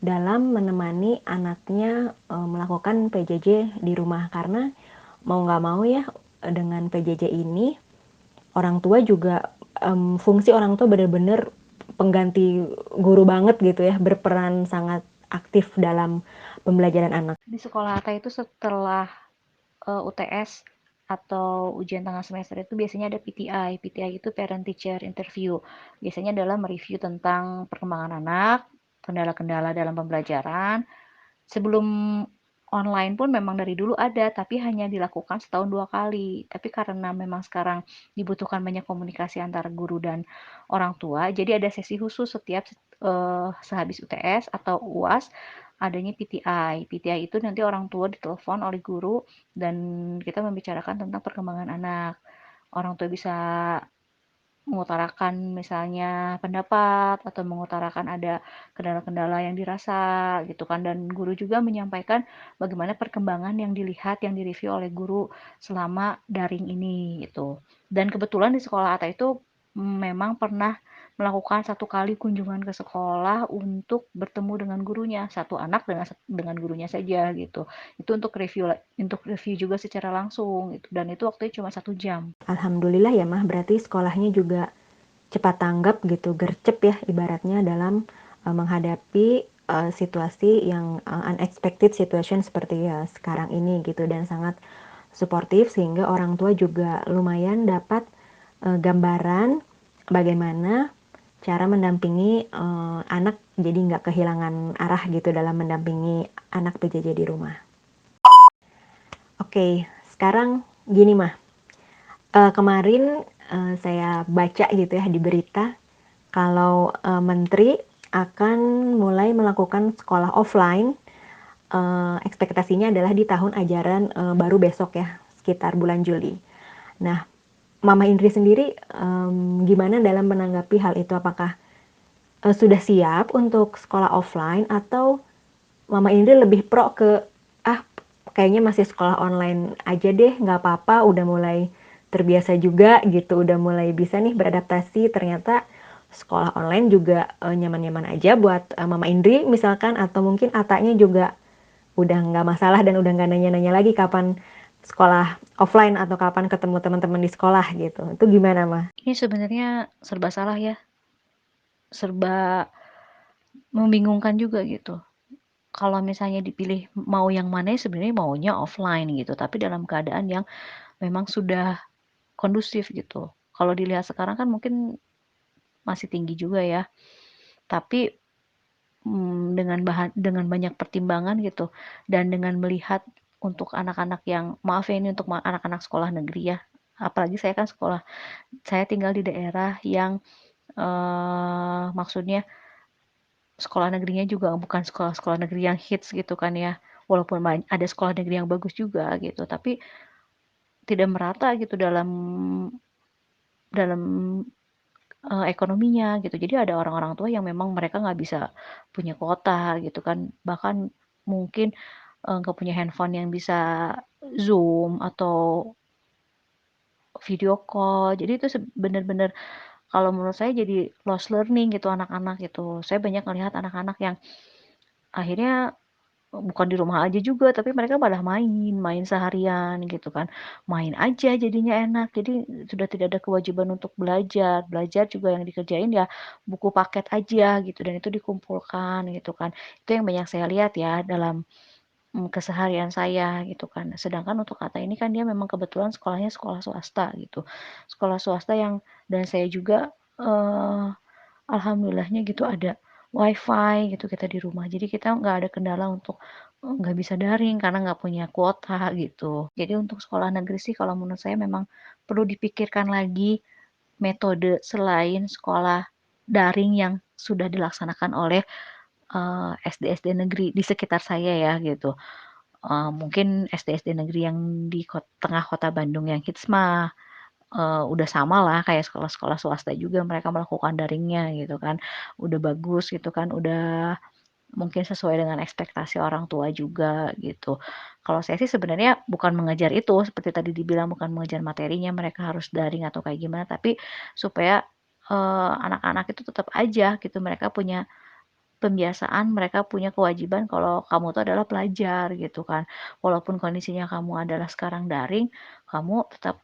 dalam menemani anaknya, melakukan PJJ di rumah? Karena mau nggak mau ya, dengan PJJ ini orang tua juga, fungsi orang tua benar-benar pengganti guru banget gitu ya, berperan sangat aktif dalam pembelajaran anak. Di sekolah Atta itu setelah, UTS atau ujian tengah semester itu biasanya ada PTI. PTI itu parent teacher interview. Biasanya adalah mereview tentang perkembangan anak, kendala-kendala dalam pembelajaran, sebelum online pun memang dari dulu ada, tapi hanya dilakukan setahun 2 kali. Tapi karena memang sekarang dibutuhkan banyak komunikasi antara guru dan orang tua, jadi ada sesi khusus setiap sehabis UTS atau UAS adanya PTI. PTI itu nanti orang tua ditelepon oleh guru dan kita membicarakan tentang perkembangan anak. Orang tua bisa mengutarakan misalnya pendapat atau mengutarakan ada kendala-kendala yang dirasa gitu kan, dan guru juga menyampaikan bagaimana perkembangan yang dilihat, yang direview oleh guru selama daring ini gitu. Dan kebetulan di sekolah Atta itu memang pernah melakukan 1 kali kunjungan ke sekolah untuk bertemu dengan gurunya, satu anak dengan gurunya saja gitu. Itu untuk review juga secara langsung gitu, dan itu waktunya cuma 1 jam. Alhamdulillah ya Mah, berarti sekolahnya juga cepat tanggap gitu, gercep ya ibaratnya dalam menghadapi situasi yang unexpected situation seperti ya sekarang ini gitu, dan sangat suportif sehingga orang tua juga lumayan dapat gambaran bagaimana cara mendampingi anak jadi nggak kehilangan arah gitu dalam mendampingi anak PJJ di rumah. Oke, sekarang gini Mah, kemarin saya baca gitu ya di berita kalau menteri akan mulai melakukan sekolah offline. Ekspektasinya adalah di tahun ajaran baru besok ya, sekitar bulan Juli. Nah, Mama Indri sendiri gimana dalam menanggapi hal itu? Apakah sudah siap untuk sekolah offline atau Mama Indri lebih pro ke ah kayaknya masih sekolah online aja deh, nggak apa-apa, udah mulai terbiasa juga gitu, udah mulai bisa nih beradaptasi, ternyata sekolah online juga nyaman-nyaman aja buat Mama Indri misalkan, atau mungkin Atanya juga udah nggak masalah dan udah nggak nanya-nanya lagi kapan sekolah offline atau kapan ketemu teman-teman di sekolah gitu. Itu gimana, Mah? Ini sebenarnya serba salah ya, serba membingungkan juga gitu. Kalau misalnya dipilih mau yang mana, sebenarnya maunya offline gitu, tapi dalam keadaan yang memang sudah kondusif gitu. Kalau dilihat sekarang kan mungkin masih tinggi juga ya, tapi dengan banyak pertimbangan gitu, dan dengan melihat untuk anak-anak yang, maaf ya ini untuk anak-anak sekolah negeri ya, apalagi saya tinggal di daerah yang maksudnya sekolah negerinya juga bukan sekolah-sekolah negeri yang hits gitu kan ya, walaupun ada sekolah negeri yang bagus juga gitu, tapi tidak merata gitu dalam dalam ekonominya gitu. Jadi ada orang-orang tua yang memang mereka nggak bisa punya kuota gitu kan, bahkan mungkin nggak punya handphone yang bisa Zoom atau video call. Jadi itu bener-bener kalau menurut saya jadi lost learning gitu anak-anak gitu. Saya banyak melihat anak-anak yang akhirnya bukan di rumah aja juga, tapi mereka malah main seharian gitu kan. Main aja jadinya enak. Jadi sudah tidak ada kewajiban untuk belajar. Belajar juga yang dikerjain ya buku paket aja gitu, dan itu dikumpulkan gitu kan. Itu yang banyak saya lihat ya dalam keseharian saya gitu kan. Sedangkan untuk Kata ini kan dia memang kebetulan sekolahnya sekolah swasta gitu. Sekolah swasta yang, dan saya juga alhamdulillahnya gitu ada WiFi gitu kita di rumah. Jadi kita nggak ada kendala untuk nggak bisa daring karena nggak punya kuota gitu. Jadi untuk sekolah negeri sih kalau menurut saya memang perlu dipikirkan lagi metode selain sekolah daring yang sudah dilaksanakan oleh SD-SD negeri di sekitar saya ya gitu. Mungkin SD-SD negeri yang di tengah kota Bandung yang hits mah udah sama lah kayak sekolah-sekolah swasta juga mereka melakukan daringnya gitu kan, udah bagus gitu kan, udah mungkin sesuai dengan ekspektasi orang tua juga gitu. Kalau saya sih sebenarnya bukan mengejar itu, seperti tadi dibilang bukan mengejar materinya mereka harus daring atau kayak gimana, tapi supaya anak-anak itu tetap aja gitu mereka punya pembiasaan, mereka punya kewajiban kalau kamu tuh adalah pelajar gitu kan. Walaupun kondisinya kamu adalah sekarang daring, kamu tetap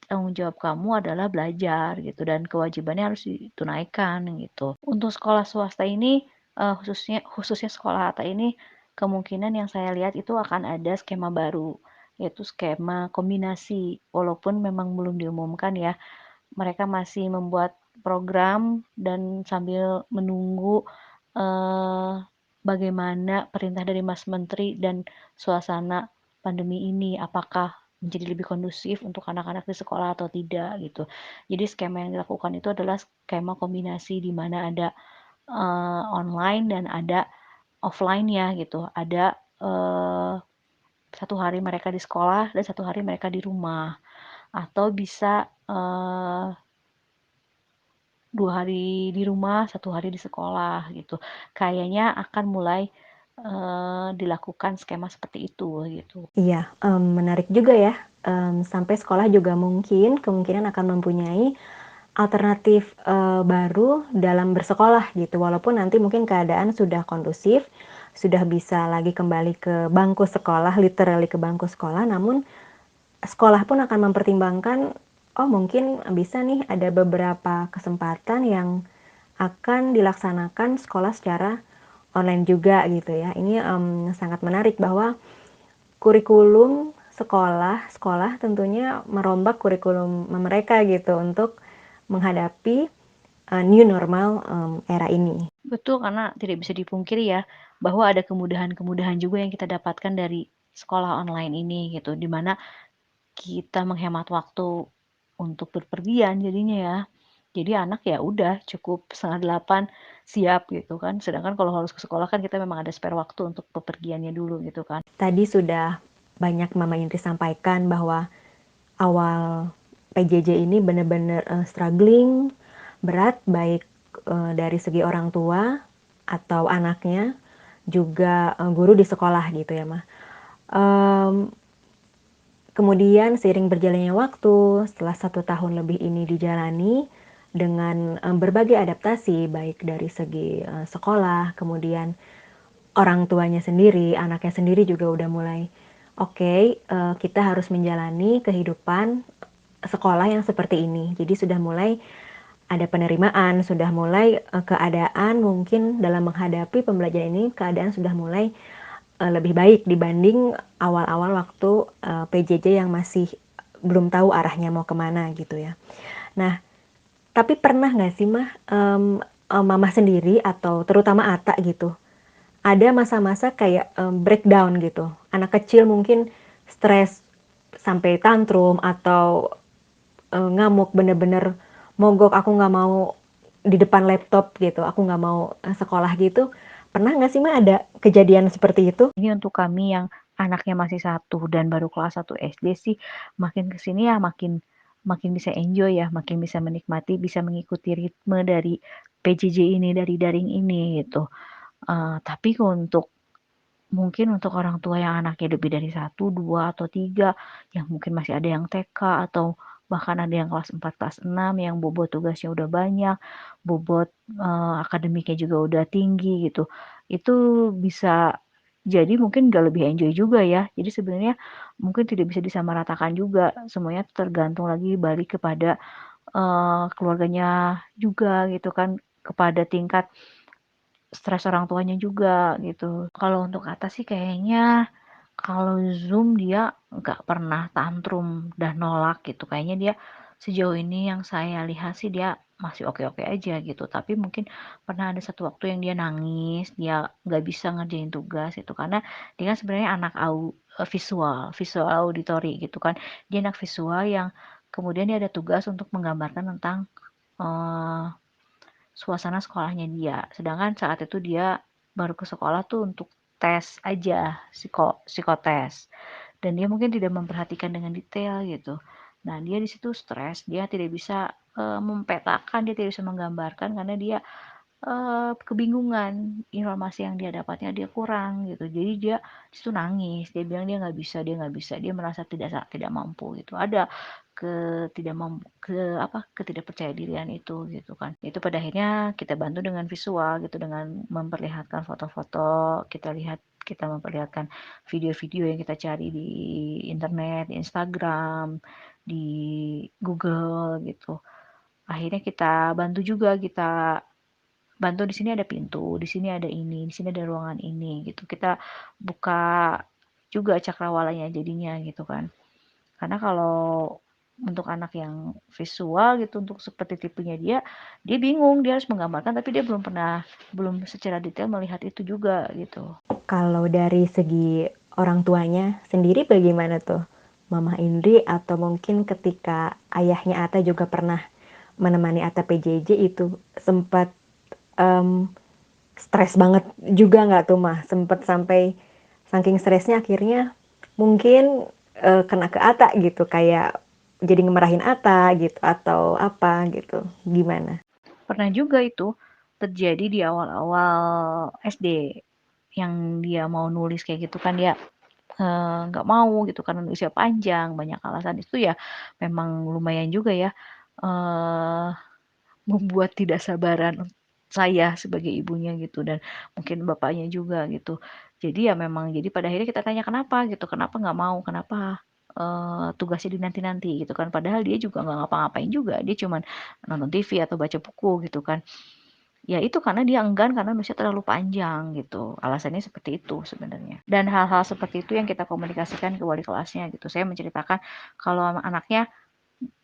tanggung jawab kamu adalah belajar gitu, dan kewajibannya harus ditunaikan gitu. Untuk sekolah swasta ini, khususnya khususnya sekolah Atta ini, kemungkinan yang saya lihat itu akan ada skema baru, yaitu skema kombinasi. Walaupun memang belum diumumkan ya, mereka masih membuat program dan sambil menunggu, eee bagaimana perintah dari Mas Menteri dan suasana pandemi ini, apakah menjadi lebih kondusif untuk anak-anak di sekolah atau tidak gitu. Jadi skema yang dilakukan itu adalah skema kombinasi di mana ada, online dan ada offline-nya gitu. Ada, 1 hari mereka di sekolah dan 1 hari mereka di rumah. Atau bisa, 2 hari di rumah, 1 hari di sekolah gitu. Kayaknya akan mulai, dilakukan skema seperti itu gitu. Iya, menarik juga ya, sampai sekolah juga kemungkinan akan mempunyai alternatif, baru dalam bersekolah gitu, walaupun nanti mungkin keadaan sudah kondusif, sudah bisa lagi kembali ke bangku sekolah, literally ke bangku sekolah, namun sekolah pun akan mempertimbangkan, oh mungkin bisa nih ada beberapa kesempatan yang akan dilaksanakan sekolah secara online juga gitu ya. Ini, sangat menarik bahwa kurikulum sekolah tentunya merombak kurikulum mereka gitu untuk menghadapi, new normal, era ini. Betul, karena tidak bisa dipungkiri ya, bahwa ada kemudahan-kemudahan juga yang kita dapatkan dari sekolah online ini gitu, di mana kita menghemat waktu untuk berpergian jadinya ya. Jadi anak ya udah cukup 7:30 siap gitu kan, sedangkan kalau harus ke sekolah kan kita memang ada spare waktu untuk bepergiannya dulu gitu kan. Tadi sudah banyak Mama Indri sampaikan bahwa awal PJJ ini benar-benar, struggling, berat, baik, dari segi orang tua atau anaknya, juga, guru di sekolah gitu ya, Ma. Mmm, Kemudian seiring berjalannya waktu, setelah 1 tahun lebih ini dijalani dengan, berbagai adaptasi, baik dari segi, sekolah, kemudian orang tuanya sendiri, anaknya sendiri juga udah mulai, oke, kita harus menjalani kehidupan sekolah yang seperti ini. Jadi sudah mulai ada penerimaan, sudah mulai, keadaan mungkin dalam menghadapi pembelajaran ini, keadaan sudah mulai, lebih baik dibanding awal-awal waktu, PJJ yang masih belum tahu arahnya mau kemana gitu ya. Nah, tapi pernah nggak sih Mah, Mama sendiri atau terutama Ata gitu, ada masa-masa kayak, breakdown gitu, anak kecil mungkin stres sampai tantrum atau, ngamuk bener-bener mogok, "Aku nggak mau di depan laptop," gitu, "aku nggak mau, sekolah," gitu. Pernah nggak sih, Mbak, ada kejadian seperti itu? Ini untuk kami yang anaknya masih 1 dan baru kelas 1 SD sih, makin ke sini ya makin makin bisa enjoy ya, makin bisa menikmati, bisa mengikuti ritme dari PJJ ini, dari daring ini gitu. Tapi untuk mungkin untuk orang tua yang anaknya lebih dari 1, 2, atau 3, yang mungkin masih ada yang TK atau bahkan ada yang kelas 4, kelas 6 yang bobot tugasnya udah banyak, bobot, akademiknya juga udah tinggi gitu. Itu bisa jadi mungkin nggak lebih enjoy juga ya. Jadi sebenarnya mungkin tidak bisa disamaratakan juga, semuanya tergantung lagi balik kepada, keluarganya juga gitu kan, kepada tingkat stres orang tuanya juga gitu. Kalau untuk atas sih kayaknya kalau Zoom dia nggak pernah tantrum dan nolak gitu. Kayaknya dia sejauh ini yang saya lihat sih dia masih oke-oke aja gitu. Tapi mungkin pernah ada satu waktu yang dia nangis, dia nggak bisa ngerjain tugas itu karena dia kan sebenarnya anak visual, visual auditory gitu kan. Dia anak visual yang kemudian dia ada tugas untuk menggambarkan tentang eh, suasana sekolahnya dia. Sedangkan saat itu dia baru ke sekolah tuh untuk tes aja, psikotes. Dan dia mungkin tidak memperhatikan dengan detail gitu. Nah, dia di situ stres, dia tidak bisa mempetakan, dia tidak bisa menggambarkan karena dia kebingungan, informasi yang dia dapatnya dia kurang gitu. Jadi dia di situ nangis, dia bilang dia nggak bisa, dia merasa tidak mampu gitu. Ada ketidakpercayadirian itu gitu kan. Itu pada akhirnya kita bantu dengan visual gitu, dengan memperlihatkan foto-foto, kita memperlihatkan video-video yang kita cari di internet, di Instagram, di Google gitu. Akhirnya kita bantu juga, kita bantu di sini ada pintu, di sini ada ini, di sini ada ruangan ini gitu. Kita buka juga cakrawalanya jadinya gitu kan. Karena kalau untuk anak yang visual gitu, untuk seperti tipenya dia bingung, dia harus menggambarkan tapi dia belum secara detail melihat itu juga gitu. Kalau dari segi orang tuanya sendiri bagaimana tuh? Mama Indri atau mungkin ketika ayahnya Ata juga pernah menemani Ata PJJ itu sempat stres banget juga nggak tuh mah? Sempat sampai saking stresnya akhirnya mungkin kena ke Ata gitu, kayak jadi ngemarahin Ata gitu atau apa gitu. Gimana? Pernah juga itu terjadi di awal-awal SD, yang dia mau nulis kayak gitu kan, dia nggak mau gitu karena usia panjang, banyak alasan. Itu ya memang lumayan juga ya, eee, membuat tidak sabaran saya sebagai ibunya gitu, dan mungkin bapaknya juga gitu. Jadi ya memang, jadi pada akhirnya kita tanya, "Kenapa?" gitu, "Kenapa nggak mau? Kenapa, tugasnya dinanti-nanti?" gitu kan. Padahal dia juga nggak ngapa-ngapain juga, dia cuman nonton TV atau baca buku gitu kan. Ya itu karena dia enggan karena nulisnya terlalu panjang gitu. Alasannya seperti itu sebenarnya. Dan hal-hal seperti itu yang kita komunikasikan ke wali kelasnya gitu. Saya menceritakan kalau anaknya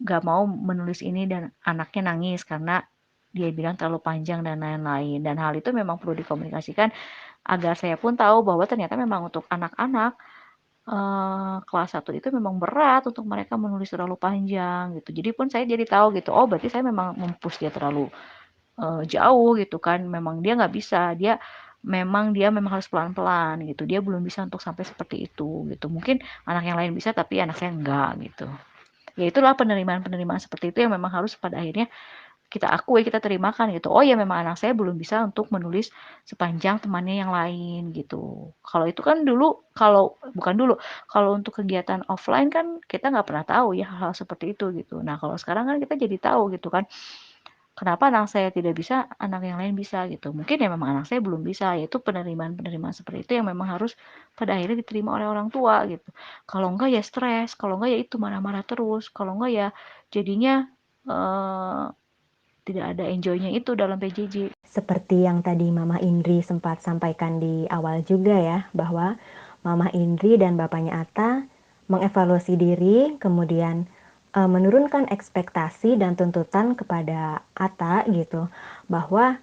nggak mau menulis ini dan anaknya nangis karena dia bilang terlalu panjang dan lain-lain. Dan hal itu memang perlu dikomunikasikan agar saya pun tahu bahwa ternyata memang untuk anak-anak kelas 1 itu memang berat untuk mereka menulis terlalu panjang gitu. Jadi pun saya jadi tahu gitu, oh berarti saya memang dia terlalu jauh gitu kan, memang dia nggak bisa, dia memang harus pelan-pelan gitu, dia belum bisa untuk sampai seperti itu gitu. Mungkin anak yang lain bisa tapi anak saya enggak gitu. Ya itulah penerimaan-penerimaan seperti itu yang memang harus pada akhirnya kita akui, kita terimakan gitu. Oh ya memang anak saya belum bisa untuk menulis sepanjang temannya yang lain gitu. Kalau itu kan dulu, kalau bukan dulu, kalau untuk kegiatan offline kan kita nggak pernah tahu ya hal-hal seperti itu gitu. Nah kalau sekarang kan kita jadi tahu gitu kan, kenapa anak saya tidak bisa, anak yang lain bisa gitu. Mungkin ya memang anak saya belum bisa, yaitu penerimaan-penerimaan seperti itu yang memang harus pada akhirnya diterima oleh orang tua gitu. Kalau enggak ya stres, kalau enggak ya itu marah-marah terus, kalau enggak ya jadinya eh, tidak ada enjoy-nya itu dalam PJJ. Seperti yang tadi Mama Indri sempat sampaikan di awal juga ya, bahwa Mama Indri dan bapaknya Ata mengevaluasi diri, kemudian menurunkan ekspektasi dan tuntutan kepada Ata gitu, bahwa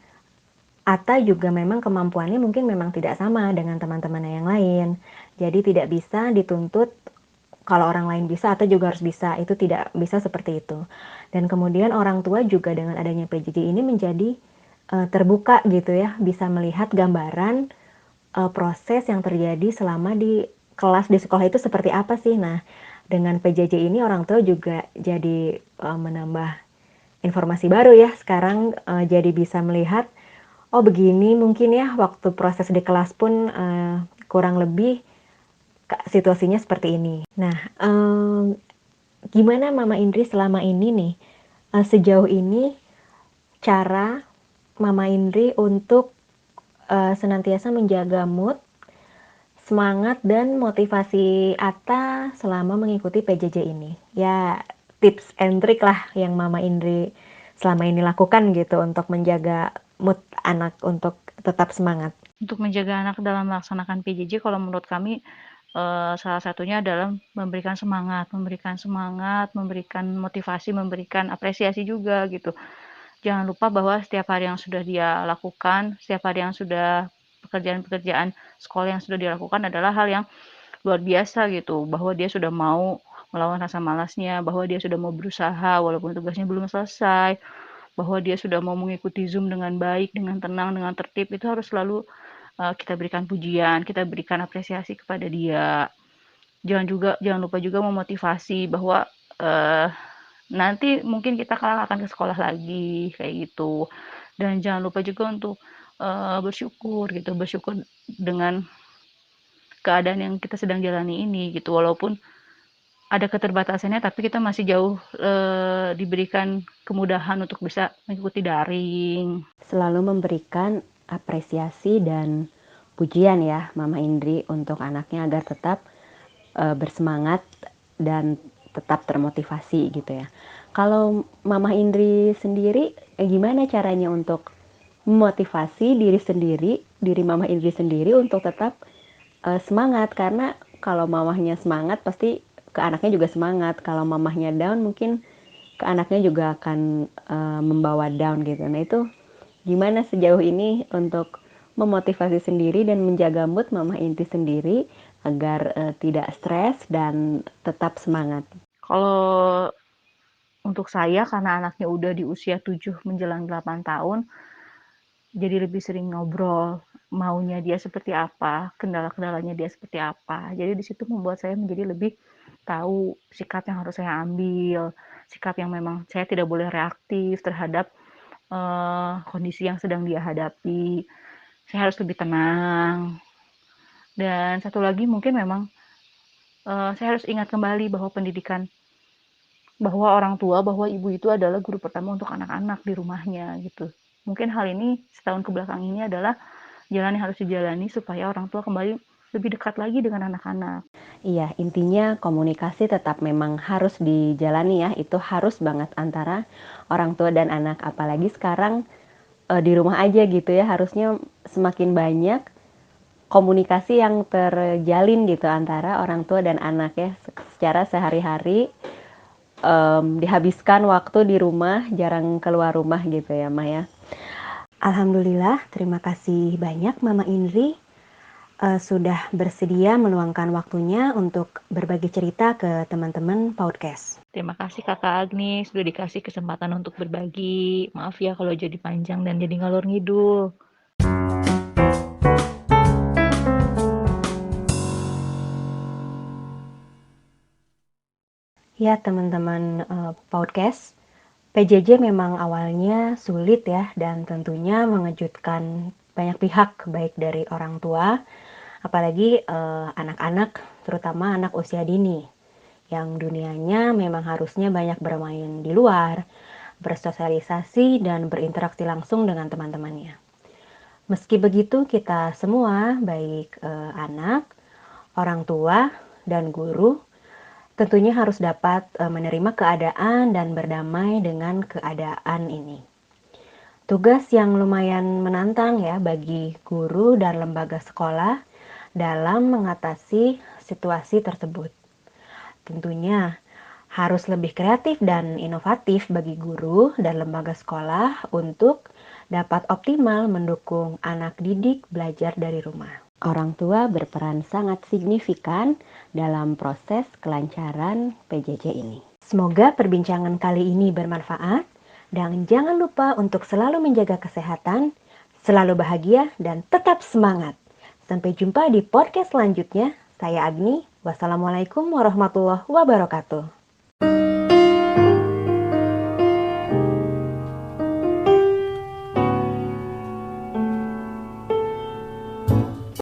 Ata juga memang kemampuannya mungkin memang tidak sama dengan teman-temannya yang lain. Jadi tidak bisa dituntut kalau orang lain bisa, Ata juga harus bisa. Itu tidak bisa seperti itu. Dan kemudian orang tua juga dengan adanya PJJ ini menjadi terbuka gitu ya, bisa melihat gambaran proses yang terjadi selama di kelas di sekolah itu seperti apa sih. Nah, dengan PJJ ini orang tua juga jadi menambah informasi baru ya. Sekarang jadi bisa melihat, oh begini mungkin ya waktu proses di kelas pun kurang lebih situasinya seperti ini. Nah, gimana Mama Indri selama ini nih, sejauh ini cara Mama Indri untuk senantiasa menjaga mood, semangat, dan motivasi Atta selama mengikuti PJJ ini? Ya, tips and trick lah yang Mama Indri selama ini lakukan gitu untuk menjaga mood anak untuk tetap semangat. Untuk menjaga anak dalam melaksanakan PJJ, kalau menurut kami salah satunya adalah memberikan semangat, memberikan motivasi, memberikan apresiasi juga gitu. Jangan lupa bahwa setiap hari yang sudah dia lakukan, setiap hari yang sudah pekerjaan-pekerjaan sekolah yang sudah dilakukan adalah hal yang luar biasa gitu, bahwa dia sudah mau melawan rasa malasnya, bahwa dia sudah mau berusaha walaupun tugasnya belum selesai, bahwa dia sudah mau mengikuti Zoom dengan baik, dengan tenang, dengan tertib. Itu harus selalu kita berikan pujian, kita berikan apresiasi kepada dia. Jangan lupa juga memotivasi bahwa nanti mungkin kita akan ke sekolah lagi kayak gitu. Dan jangan lupa juga untuk bersyukur gitu, bersyukur dengan keadaan yang kita sedang jalani ini gitu. Walaupun ada keterbatasannya, tapi kita masih jauh diberikan kemudahan untuk bisa mengikuti daring. Selalu memberikan apresiasi dan pujian ya Mama Indri untuk anaknya agar tetap bersemangat dan tetap termotivasi gitu ya. Kalau Mama Indri sendiri, gimana caranya untuk memotivasi diri Mama Indri sendiri untuk tetap semangat? Karena kalau mamahnya semangat pasti ke anaknya juga semangat. Kalau mamahnya down mungkin ke anaknya juga akan membawa down gitu. Nah itu gimana sejauh ini untuk memotivasi sendiri dan menjaga mood Mama Inti sendiri agar tidak stres dan tetap semangat? Kalau untuk saya karena anaknya udah di usia 7 menjelang 8 tahun, jadi lebih sering ngobrol, maunya dia seperti apa, kendala-kendalanya dia seperti apa. Jadi di situ membuat saya menjadi lebih tahu sikap yang harus saya ambil, sikap yang memang saya tidak boleh reaktif terhadap kondisi yang sedang dia hadapi. Saya harus lebih tenang. Dan satu lagi mungkin memang saya harus ingat kembali bahwa bahwa orang tua, bahwa ibu itu adalah guru pertama untuk anak-anak di rumahnya gitu. Mungkin hal ini setahun ke belakang ini adalah jalan yang harus dijalani supaya orang tua kembali lebih dekat lagi dengan anak-anak. Iya, intinya komunikasi tetap memang harus dijalani ya, itu harus banget antara orang tua dan anak, apalagi sekarang di rumah aja gitu ya, harusnya semakin banyak komunikasi yang terjalin gitu antara orang tua dan anak ya, secara sehari-hari dihabiskan waktu di rumah, jarang keluar rumah gitu ya, Maya. Alhamdulillah, terima kasih banyak Mama Indri sudah bersedia meluangkan waktunya untuk berbagi cerita ke teman-teman podcast. Terima kasih Kakak Agni sudah dikasih kesempatan untuk berbagi. Maaf ya kalau jadi panjang dan jadi ngalor ngidul. Ya teman-teman podcast, PJJ memang awalnya sulit ya dan tentunya mengejutkan banyak pihak baik dari orang tua, apalagi anak-anak, terutama anak usia dini yang dunianya memang harusnya banyak bermain di luar, bersosialisasi dan berinteraksi langsung dengan teman-temannya. Meski begitu kita semua baik anak, orang tua, dan guru tentunya harus dapat menerima keadaan dan berdamai dengan keadaan ini. Tugas yang lumayan menantang ya bagi guru dan lembaga sekolah dalam mengatasi situasi tersebut. Tentunya harus lebih kreatif dan inovatif bagi guru dan lembaga sekolah untuk dapat optimal mendukung anak didik belajar dari rumah. Orang tua berperan sangat signifikan dalam proses kelancaran PJJ ini. Semoga perbincangan kali ini bermanfaat dan jangan lupa untuk selalu menjaga kesehatan, selalu bahagia dan tetap semangat. Sampai jumpa di podcast selanjutnya. Saya Agni. Wassalamualaikum warahmatullahi wabarakatuh.